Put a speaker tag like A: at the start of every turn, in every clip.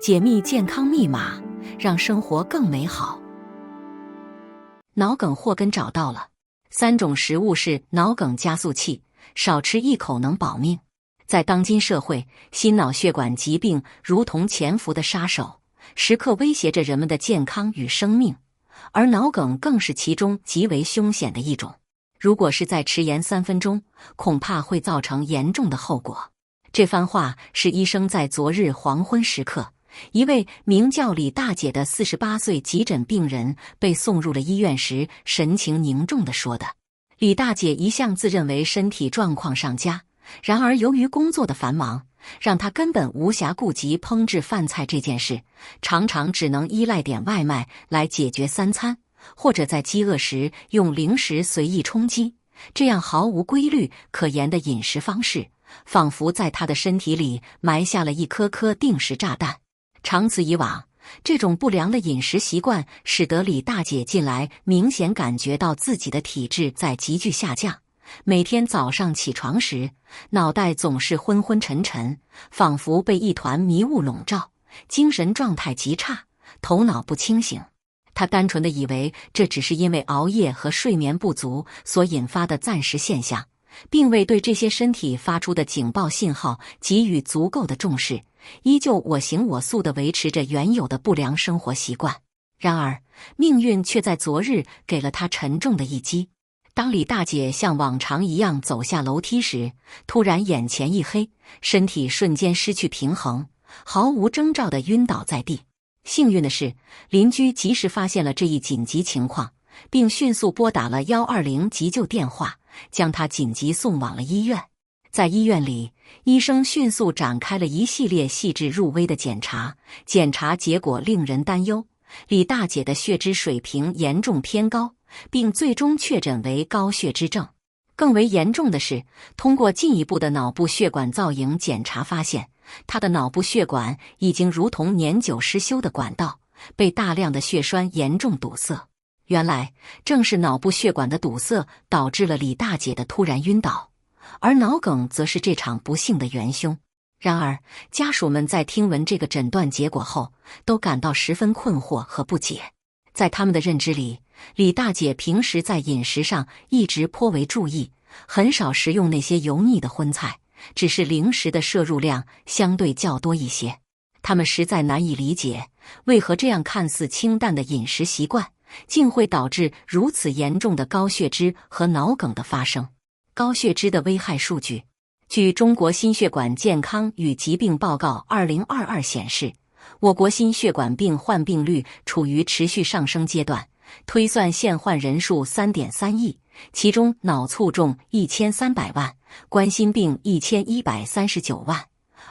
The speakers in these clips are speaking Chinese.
A: 解密健康密码，让生活更美好。脑梗祸根找到了，3种食物是脑梗加速器，少吃1口能保命。在当今社会，心脑血管疾病如同潜伏的杀手，时刻威胁着人们的健康与生命，而脑梗更是其中极为凶险的一种。如果是再迟延3分钟，恐怕会造成严重的后果。这番话是医生在昨日黄昏时刻，一位名叫李大姐的48岁急诊病人被送入了医院时，神情凝重地说的。李大姐一向自认为身体状况尚佳，然而由于工作的繁忙，让她根本无暇顾及烹制饭菜这件事，常常只能依赖点外卖来解决3餐，或者在饥饿时用零食随意充饥。这样毫无规律可言的饮食方式，仿佛在她的身体里埋下了一颗颗定时炸弹。长此以往，这种不良的饮食习惯使得李大姐近来明显感觉到自己的体质在急剧下降。每天早上起床时，脑袋总是昏昏沉沉，仿佛被一团迷雾笼罩，精神状态极差，头脑不清醒。她单纯地以为这只是因为熬夜和睡眠不足所引发的暂时现象，并未对这些身体发出的警报信号给予足够的重视，依旧我行我素地维持着原有的不良生活习惯。然而，命运却在昨日给了她沉重的一击。当李大姐像往常一样走下楼梯时，突然眼前一黑，身体瞬间失去平衡，毫无征兆地晕倒在地。幸运的是，邻居及时发现了这一紧急情况，并迅速拨打了120急救电话，将她紧急送往了医院。在医院里，医生迅速展开了一系列细致入微的检查，检查结果令人担忧，李大姐的血脂水平严重偏高，并最终确诊为高血脂症。更为严重的是，通过进一步的脑部血管造影检查发现，她的脑部血管已经如同年久失修的管道，被大量的血栓严重堵塞。原来，正是脑部血管的堵塞导致了李大姐的突然晕倒，而脑梗则是这场不幸的元凶。然而，家属们在听闻这个诊断结果后，都感到十分困惑和不解。在他们的认知里，李大姐平时在饮食上一直颇为注意，很少食用那些油腻的荤菜，只是零食的摄入量相对较多一些。他们实在难以理解，为何这样看似清淡的饮食习惯，竟会导致如此严重的高血脂和脑梗的发生。高血脂的危害数据，据中国心血管健康与疾病报告2022显示，我国心血管病患病率处于持续上升阶段，推算现患人数 3.3 亿，其中脑卒中1300万，冠心病1139万，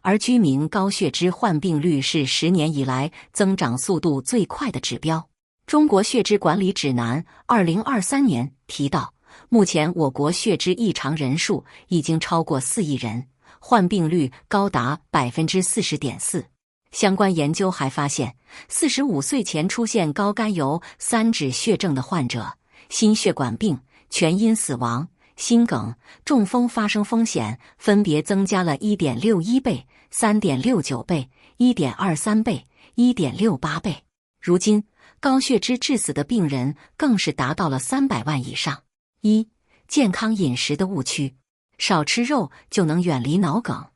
A: 而居民高血脂患病率是10年以来增长速度最快的指标。中国血脂管理指南2023年提到，目前我国血脂异常人数已经超过4亿人，患病率高达 40.4%。相关研究还发现，45岁前出现高甘油三酯血症的患者，心血管病、全因死亡、心梗、中风发生风险分别增加了 1.61 倍、3.69倍、1.23倍、1.68倍。如今，高血脂致死的病人更是达到了300万以上。健康饮食的误区，少吃肉就能远离脑梗。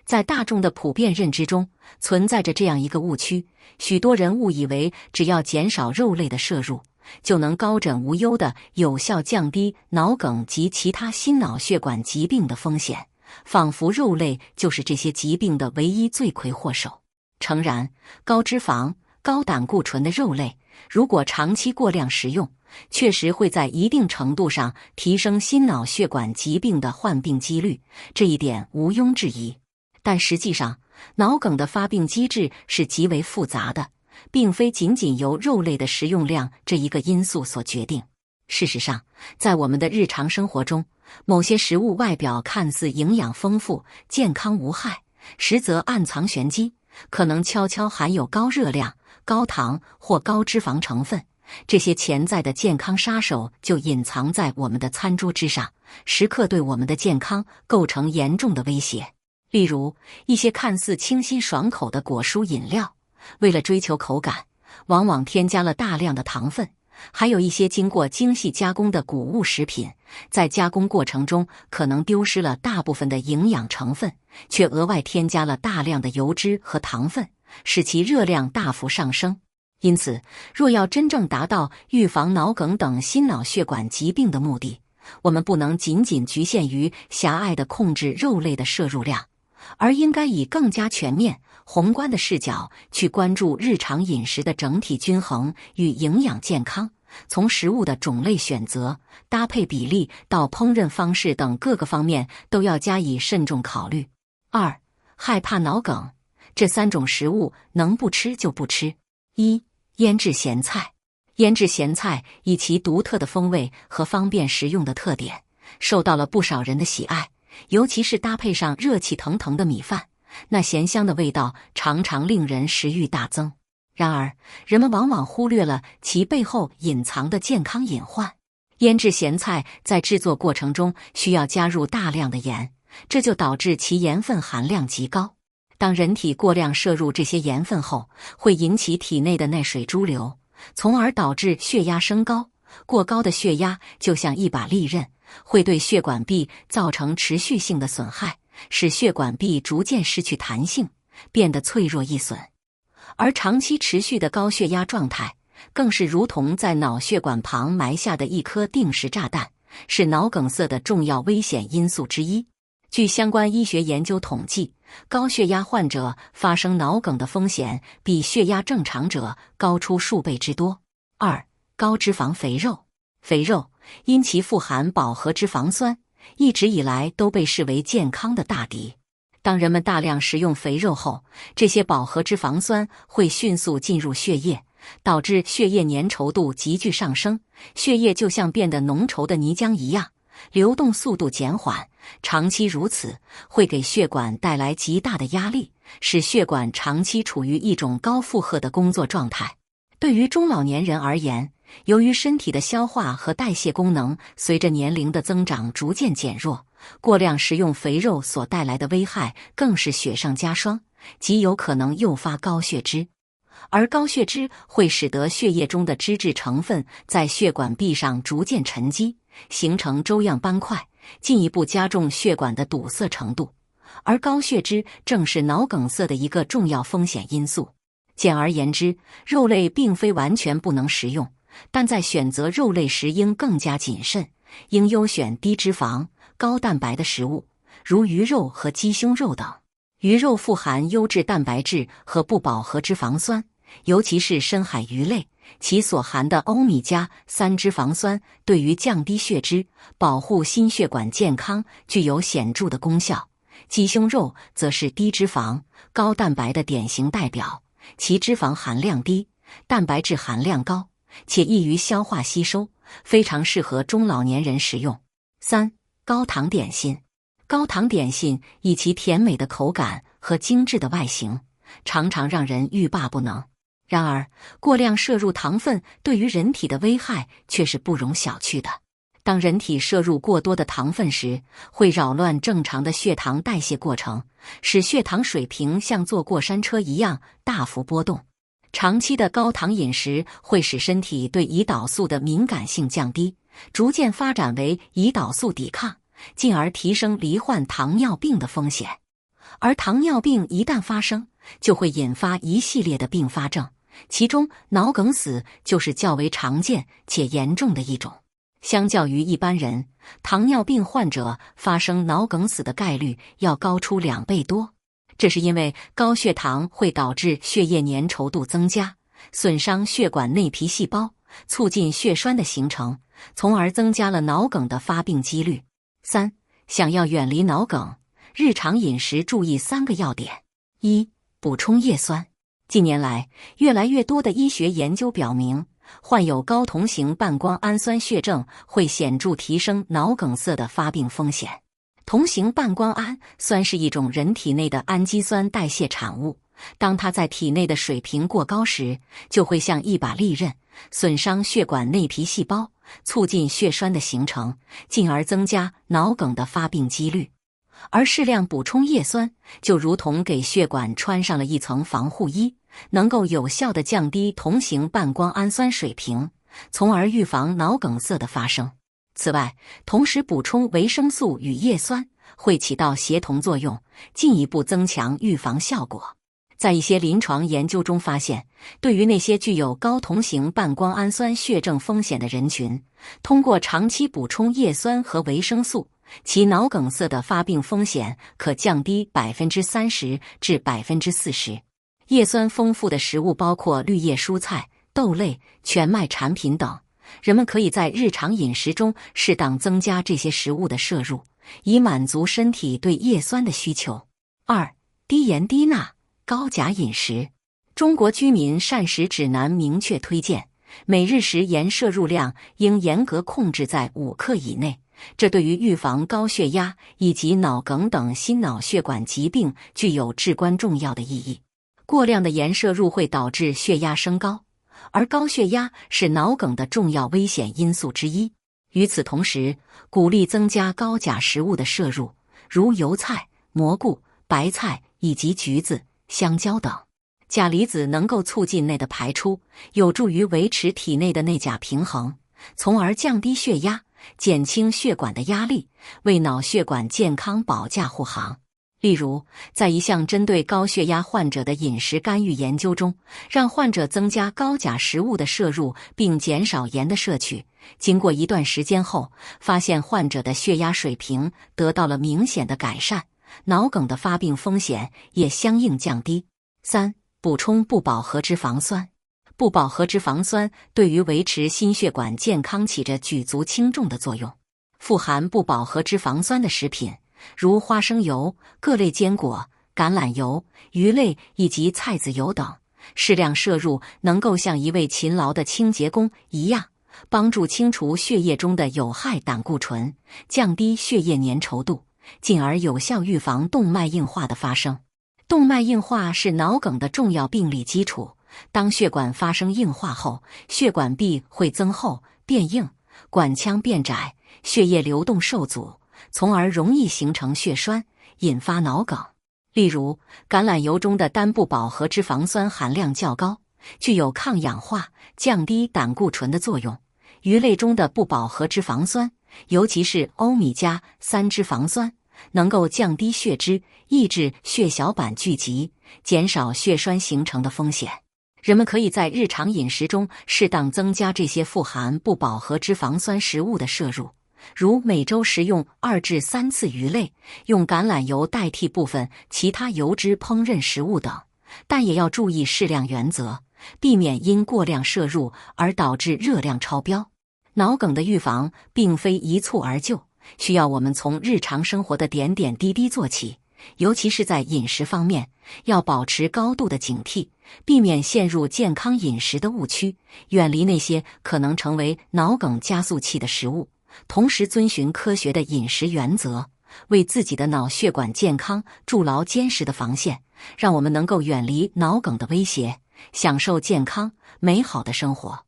A: 在大众的普遍认知中，存在着这样一个误区，许多人误以为只要减少肉类的摄入，就能高枕无忧地有效降低脑梗及其他心脑血管疾病的风险，仿佛肉类就是这些疾病的唯一罪魁祸首。诚然，高脂肪、高胆固醇的肉类，如果长期过量食用，确实会在一定程度上提升心脑血管疾病的患病几率，这一点毋庸置疑。但实际上，脑梗的发病机制是极为复杂的，并非仅仅由肉类的食用量这一个因素所决定。事实上，在我们的日常生活中，某些食物外表看似营养丰富、健康无害，实则暗藏玄机，可能悄悄含有高热量、高糖或高脂肪成分。这些潜在的健康杀手就隐藏在我们的餐桌之上，时刻对我们的健康构成严重的威胁。例如，一些看似清新爽口的果蔬饮料，为了追求口感，往往添加了大量的糖分。还有一些经过精细加工的谷物食品，在加工过程中可能丢失了大部分的营养成分，却额外添加了大量的油脂和糖分，使其热量大幅上升。因此，若要真正达到预防脑梗等心脑血管疾病的目的，我们不能仅仅局限于狭隘地控制肉类的摄入量，而应该以更加全面、宏观的视角去关注日常饮食的整体均衡与营养健康，从食物的种类选择、搭配比例到烹饪方式等各个方面都要加以慎重考虑。2. 害怕脑梗，这3种食物能不吃就不吃。1. 腌制咸菜。腌制咸菜以其独特的风味和方便食用的特点，受到了不少人的喜爱，尤其是搭配上热气腾腾的米饭，那咸香的味道常常令人食欲大增。然而，人们往往忽略了其背后隐藏的健康隐患。腌制咸菜在制作过程中需要加入大量的盐，这就导致其盐分含量极高。当人体过量摄入这些盐分后，会引起体内的内水潴留，从而导致血压升高。过高的血压就像一把利刃，会对血管壁造成持续性的损害，使血管壁逐渐失去弹性，变得脆弱易损。而长期持续的高血压状态，更是如同在脑血管旁埋下的一颗定时炸弹，是脑梗塞的重要危险因素之一。据相关医学研究统计，高血压患者发生脑梗的风险比血压正常者高出数倍之多。2. 高脂肪肥肉。肥肉因其富含饱和脂肪酸，一直以来都被视为健康的大敌。当人们大量食用肥肉后，这些饱和脂肪酸会迅速进入血液，导致血液粘稠度急剧上升，血液就像变得浓稠的泥浆一样，流动速度减缓。长期如此，会给血管带来极大的压力，使血管长期处于一种高负荷的工作状态。对于中老年人而言，由于身体的消化和代谢功能随着年龄的增长逐渐减弱，过量食用肥肉所带来的危害更是雪上加霜，极有可能诱发高血脂。而高血脂会使得血液中的脂质成分在血管壁上逐渐沉积，形成粥样斑块，进一步加重血管的堵塞程度。而高血脂正是脑梗塞的一个重要风险因素。简而言之，肉类并非完全不能食用，但在选择肉类时应更加谨慎，应优选低脂肪、高蛋白的食物，如鱼肉和鸡胸肉等。鱼肉富含优质蛋白质和不饱和脂肪酸，尤其是深海鱼类，其所含的欧米伽3脂肪酸对于降低血脂、保护心血管健康具有显著的功效。鸡胸肉则是低脂肪、高蛋白的典型代表，其脂肪含量低，蛋白质含量高，且易于消化吸收，非常适合中老年人食用。3. 高糖点心。高糖点心以其甜美的口感和精致的外形，常常让人欲罢不能。然而，过量摄入糖分对于人体的危害却是不容小觑的。当人体摄入过多的糖分时，会扰乱正常的血糖代谢过程，使血糖水平像坐过山车一样大幅波动。长期的高糖饮食会使身体对胰岛素的敏感性降低，逐渐发展为胰岛素抵抗，进而提升罹患糖尿病的风险。而糖尿病一旦发生，就会引发一系列的并发症，其中脑梗死就是较为常见且严重的一种。相较于一般人，糖尿病患者发生脑梗死的概率要高出2倍多。这是因为高血糖会导致血液粘稠度增加，损伤血管内皮细胞，促进血栓的形成，从而增加了脑梗的发病几率。3. 想要远离脑梗，日常饮食注意3个要点。1. 补充叶酸。近年来，越来越多的医学研究表明，患有高同型半胱氨酸血症会显著提升脑梗塞的发病风险。同型半胱氨酸是一种人体内的氨基酸代谢产物，当它在体内的水平过高时，就会像一把利刃，损伤血管内皮细胞，促进血栓的形成，进而增加脑梗的发病几率。而适量补充叶酸，就如同给血管穿上了一层防护衣，能够有效地降低同型半胱氨酸水平，从而预防脑梗塞的发生。此外，同时补充维生素与叶酸会起到协同作用，进一步增强预防效果。在一些临床研究中发现，对于那些具有高同型半胱氨酸血症风险的人群，通过长期补充叶酸和维生素，其脑梗塞的发病风险可降低30%至40%。叶酸丰富的食物包括绿叶蔬菜、豆类、全麦产品等，人们可以在日常饮食中适当增加这些食物的摄入，以满足身体对叶酸的需求。2. 低盐低钠高钾饮食。中国居民膳食指南明确推荐，每日食盐摄入量应严格控制在5克以内，这对于预防高血压以及脑梗等心脑血管疾病具有至关重要的意义。过量的盐摄入会导致血压升高，而高血压是脑梗的重要危险因素之一。与此同时，鼓励增加高钾食物的摄入，如油菜、蘑菇、白菜以及橘子、香蕉等。钾离子能够促进内的排出，有助于维持体内的内钾平衡，从而降低血压，减轻血管的压力，为脑血管健康保驾护航。例如，在一项针对高血压患者的饮食干预研究中，让患者增加高钾食物的摄入并减少盐的摄取，经过一段时间后，发现患者的血压水平得到了明显的改善，脑梗的发病风险也相应降低。3. 补充不饱和脂肪酸。不饱和脂肪酸对于维持心血管健康起着举足轻重的作用。富含不饱和脂肪酸的食品，如花生油、各类坚果、橄榄油、鱼类以及菜籽油等，适量摄入能够像一位勤劳的清洁工一样，帮助清除血液中的有害胆固醇，降低血液粘稠度，进而有效预防动脉硬化的发生。动脉硬化是脑梗的重要病理基础。当血管发生硬化后，血管壁会增厚变硬，管腔变窄，血液流动受阻，从而容易形成血栓，引发脑梗。例如，橄榄油中的单不饱和脂肪酸含量较高，具有抗氧化、降低胆固醇的作用。鱼类中的不饱和脂肪酸，尤其是欧米伽3脂肪酸，能够降低血脂，抑制血小板聚集，减少血栓形成的风险。人们可以在日常饮食中适当增加这些富含不饱和脂肪酸食物的摄入，如每周食用2至3次鱼类，用橄榄油代替部分其他油脂烹饪食物等，但也要注意适量原则，避免因过量摄入而导致热量超标。脑梗的预防并非一蹴而就，需要我们从日常生活的点点滴滴做起，尤其是在饮食方面，要保持高度的警惕，避免陷入健康饮食的误区，远离那些可能成为脑梗加速器的食物，同时遵循科学的饮食原则，为自己的脑血管健康筑牢坚实的防线，让我们能够远离脑梗的威胁，享受健康美好的生活。